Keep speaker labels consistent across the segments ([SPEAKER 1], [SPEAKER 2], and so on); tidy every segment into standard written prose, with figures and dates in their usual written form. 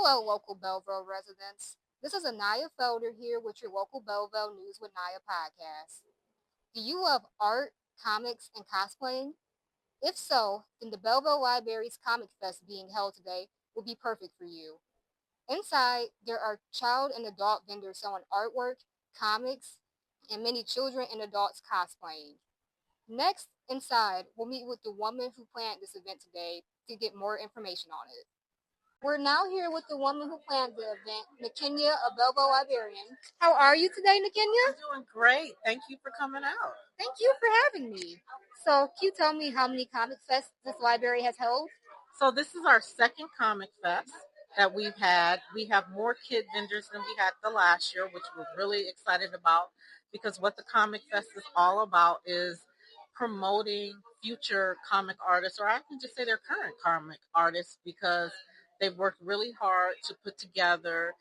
[SPEAKER 1] Hello, local Belleville residents. This is Anaya Felder here with your local Belleville News with Naya podcast. Do you love art, comics, and cosplaying? If so, then the Belleville Library's Comic Fest being held today will be perfect for you. Inside, there are child and adult vendors selling artwork, comics, and many children and adults cosplaying. Next, inside, we'll meet with the woman who planned this event today to get more information on it. We're now here with the woman who planned the event, Nakenya, a Belleville librarian. How are you today, Nakenya?
[SPEAKER 2] I'm doing great. Thank you for coming out.
[SPEAKER 1] Thank you for having me. So, can you tell me how many comic fests this library has held?
[SPEAKER 2] So this is our second Comic Fest that we've had. We have more kid vendors than we had the last year, which we're really excited about because what the Comic Fest is all about is promoting future comic artists, or I can just say their current comic artists, because they've worked really hard to put together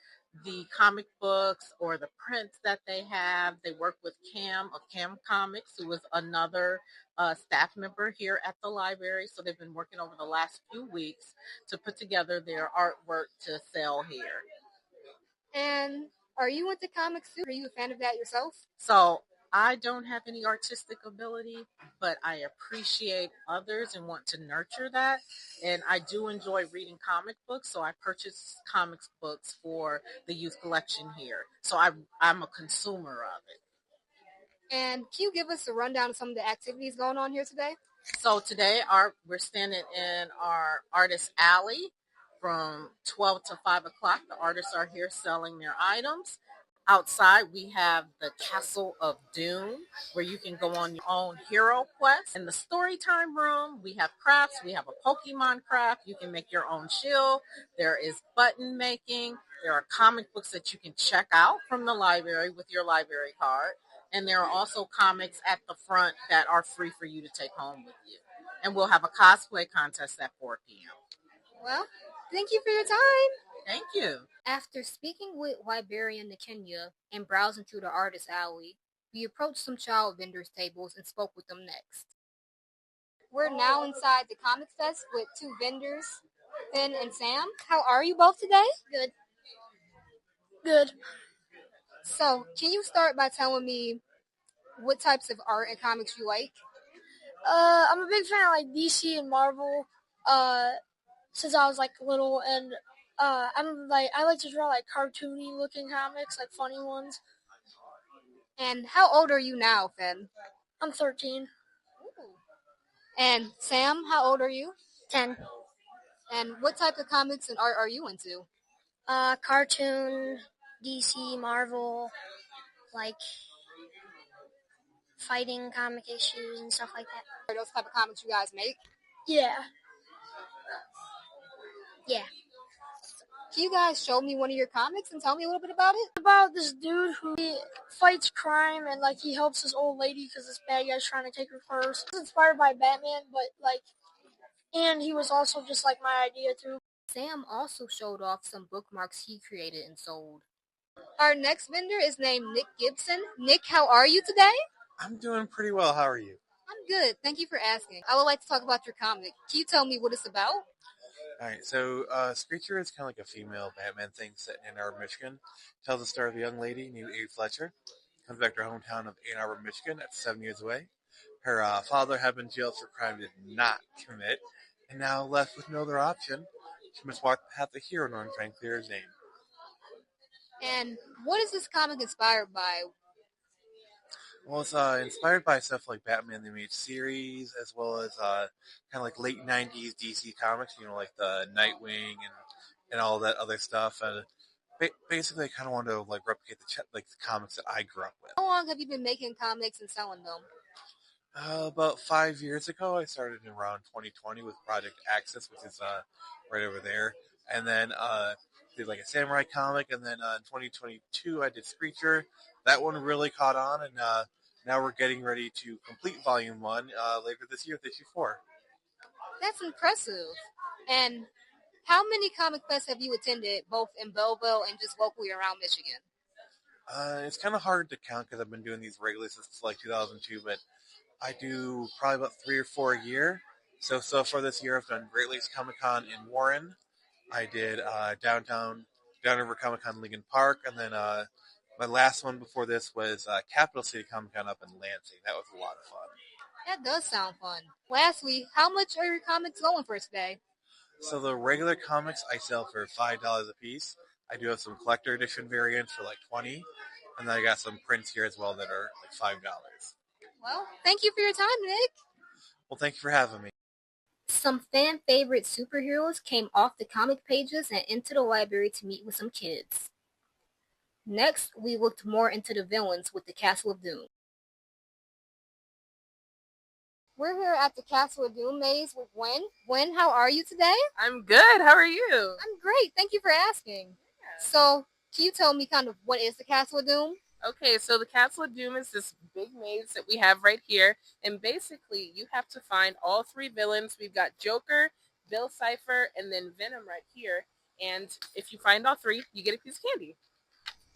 [SPEAKER 2] the comic books or the prints that they have. They work with Cam of Cam Comics, who is another staff member here at the library. So they've been working over the last few weeks to put together their artwork to sell here.
[SPEAKER 1] And are you into comics too? Are you a fan of that yourself?
[SPEAKER 2] So I don't have any artistic ability, but I appreciate others and want to nurture that. And I do enjoy reading comic books, so I purchase comics books for the youth collection here. So I'm a consumer of it.
[SPEAKER 1] And can you give us a rundown of some of the activities going on here today?
[SPEAKER 2] So today we're standing in our artist alley from 12 to 5 o'clock. The artists are here selling their items. Outside, we have the Castle of Doom, where you can go on your own hero quest. In the storytime room, we have crafts. We have a Pokemon craft. You can make your own shield. There is button making. There are comic books that you can check out from the library with your library card. And there are also comics at the front that are free for you to take home with you. And we'll have a cosplay contest at 4 p.m.
[SPEAKER 1] Well, thank you for your time.
[SPEAKER 2] Thank you.
[SPEAKER 1] After speaking with librarian Nakenya and browsing through the artist alley, we approached some child vendors' tables and spoke with them next. We're now inside the Comic Fest with two vendors, Finn and Sam. How are you both today?
[SPEAKER 3] Good. Good.
[SPEAKER 1] So, can you start by telling me what types of art and comics you like?
[SPEAKER 3] I'm a big fan of like DC and Marvel. Since I was like little, and I like to draw like cartoony looking comics, like funny ones.
[SPEAKER 1] And how old are you now, Finn?
[SPEAKER 3] I'm 13.
[SPEAKER 1] Ooh. And Sam, how old are you?
[SPEAKER 3] 10.
[SPEAKER 1] And what type of comics and art are you into?
[SPEAKER 3] Cartoon, DC, Marvel, like fighting comic issues and stuff like that.
[SPEAKER 1] Are those type of comics you guys make?
[SPEAKER 3] Yeah.
[SPEAKER 1] Can you guys show me one of your comics and tell me a little bit about it?
[SPEAKER 3] About this dude who fights crime and like he helps this old lady because this bad guy's trying to take her purse. It's inspired by Batman, and he was also just like my idea too.
[SPEAKER 1] Sam also showed off some bookmarks he created and sold. Our next vendor is named Nick Gibson. Nick, how are you today?
[SPEAKER 4] I'm doing pretty well. How are you?
[SPEAKER 1] I'm good. Thank you for asking. I would like to talk about your comic. Can you tell me what it's about?
[SPEAKER 4] All right, so Screecher is kind of like a female Batman thing set in Ann Arbor, Michigan. Tells the story of a young lady named Amy Fletcher. Comes back to her hometown of Ann Arbor, Michigan. That's 7 years away. Her father had been jailed for a crime he did not commit, and now left with no other option. She must walk the path of hero knowing trying to clear his name.
[SPEAKER 1] And what is this comic inspired by?
[SPEAKER 4] Well, it's inspired by stuff like Batman the Animated Series, as well as kind of like late 90s DC comics, like the Nightwing and all that other stuff. And basically, I kind of wanted to like replicate the comics that I grew up with.
[SPEAKER 1] How long have you been making comics and selling them?
[SPEAKER 4] About 5 years ago, I started in around 2020 with Project Access, which is right over there. And then did like a samurai comic. And then in 2022, I did Screecher. That one really caught on, and now we're getting ready to complete Volume 1 later this year, issue 4.
[SPEAKER 1] That's impressive. And how many comic fests have you attended, both in Belleville and just locally around Michigan?
[SPEAKER 4] It's kind of hard to count because I've been doing these regularly since like 2002, but I do probably about 3 or 4 a year. So far this year, I've done Great Lakes Comic Con in Warren, I did Downriver Comic Con Lincoln Park, and then my last one before this was Capital City Comic Con up in Lansing. That was a lot of fun.
[SPEAKER 1] That does sound fun. Lastly, how much are your comics going for today?
[SPEAKER 4] So the regular comics I sell for $5 a piece. I do have some collector edition variants for like 20, and then I got some prints here as well that are like $5.
[SPEAKER 1] Well, thank you for your time, Nick.
[SPEAKER 4] Well, thank you for having me.
[SPEAKER 1] Some fan favorite superheroes came off the comic pages and into the library to meet with some kids. Next, we looked more into the villains with the Castle of Doom. We're here at the Castle of Doom maze with Gwen. Gwen, how are you today?
[SPEAKER 5] I'm good. How are you?
[SPEAKER 1] I'm great. Thank you for asking.
[SPEAKER 5] Yeah.
[SPEAKER 1] So, can you tell me kind of what is the Castle of Doom?
[SPEAKER 5] Okay, so the Castle of Doom is this big maze that we have right here. And basically, you have to find all three villains. We've got Joker, Bill Cipher, and then Venom right here. And if you find all three, you get a piece of candy.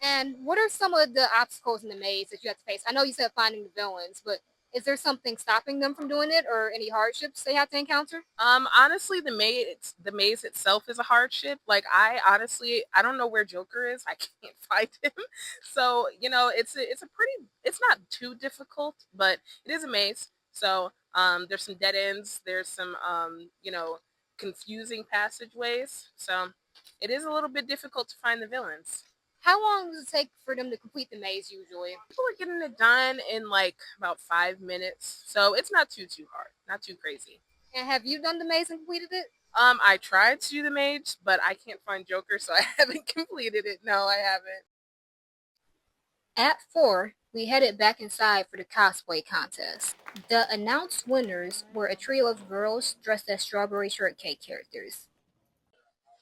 [SPEAKER 1] And what are some of the obstacles in the maze that you have to face? I know you said finding the villains, but is there something stopping them from doing it or any hardships they have to encounter?
[SPEAKER 5] Honestly, the maze itself is a hardship. Like I don't know where Joker is. I can't find him. So, it's not too difficult, but it is a maze. So, there's some dead ends, there's some confusing passageways. So, it is a little bit difficult to find the villains.
[SPEAKER 1] How long does it take for them to complete the maze usually?
[SPEAKER 5] People are getting it done in like about 5 minutes. So, it's not too hard, not too crazy.
[SPEAKER 1] And have you done the maze and completed it?
[SPEAKER 5] I tried to do the maze, but I can't find Joker, so I haven't completed it. No, I haven't.
[SPEAKER 1] At 4, we headed back inside for the cosplay contest. The announced winners were a trio of girls dressed as strawberry shortcake characters.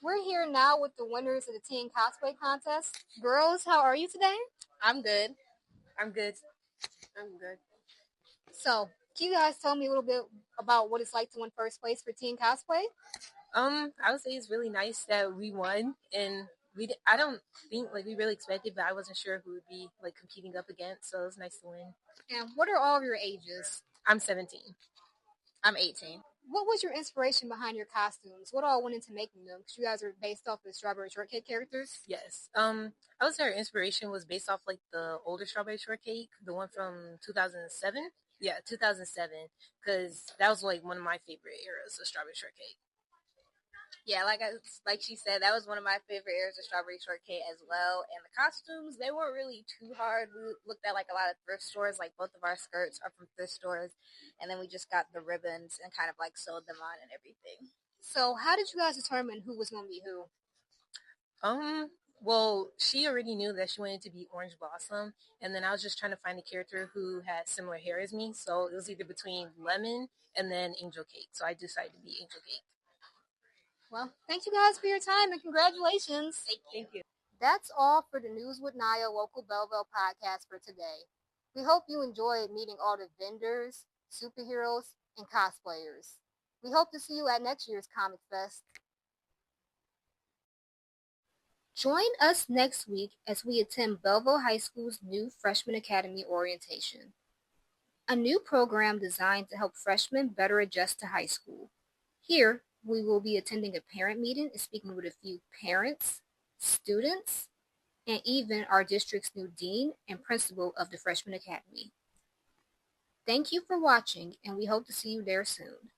[SPEAKER 1] We're here now with the winners of the teen cosplay contest. Girls, how are you today?
[SPEAKER 6] I'm good.
[SPEAKER 1] So, can you guys tell me a little bit about what it's like to win first place for teen cosplay?
[SPEAKER 6] I would say it's really nice that we won, and I don't think like we really expected, but I wasn't sure who would be like competing up against, so it was nice to win.
[SPEAKER 1] And what are all of your ages?
[SPEAKER 6] I'm 17. I'm 18.
[SPEAKER 1] What was your inspiration behind your costumes? What all went into making them? Because you guys are based off the strawberry shortcake characters.
[SPEAKER 6] Yes. I would say our inspiration was based off like the older Strawberry Shortcake, the one from 2007. Yeah, 2007, because that was like one of my favorite eras of Strawberry Shortcake.
[SPEAKER 7] Yeah, like she said, that was one of my favorite eras of Strawberry Shortcake as well. And the costumes, they weren't really too hard. We looked at like a lot of thrift stores, like both of our skirts are from thrift stores, and then we just got the ribbons and kind of like sewed them on and everything.
[SPEAKER 1] So, how did you guys determine who was going to be who?
[SPEAKER 6] Well, she already knew that she wanted to be Orange Blossom, and then I was just trying to find a character who had similar hair as me. So it was either between Lemon and then Angel Cake. So I decided to be Angel Cake.
[SPEAKER 1] Well, thank you guys for your time and congratulations.
[SPEAKER 6] Thank you.
[SPEAKER 1] That's all for the News with Naya local Belleville podcast for today. We hope you enjoyed meeting all the vendors, superheroes, and cosplayers. We hope to see you at next year's Comic Fest. Join us next week as we attend Belleville High School's new Freshman Academy orientation, a new program designed to help freshmen better adjust to high school. Here, we will be attending a parent meeting and speaking with a few parents, students, and even our district's new dean and principal of the Freshman Academy. Thank you for watching, and we hope to see you there soon.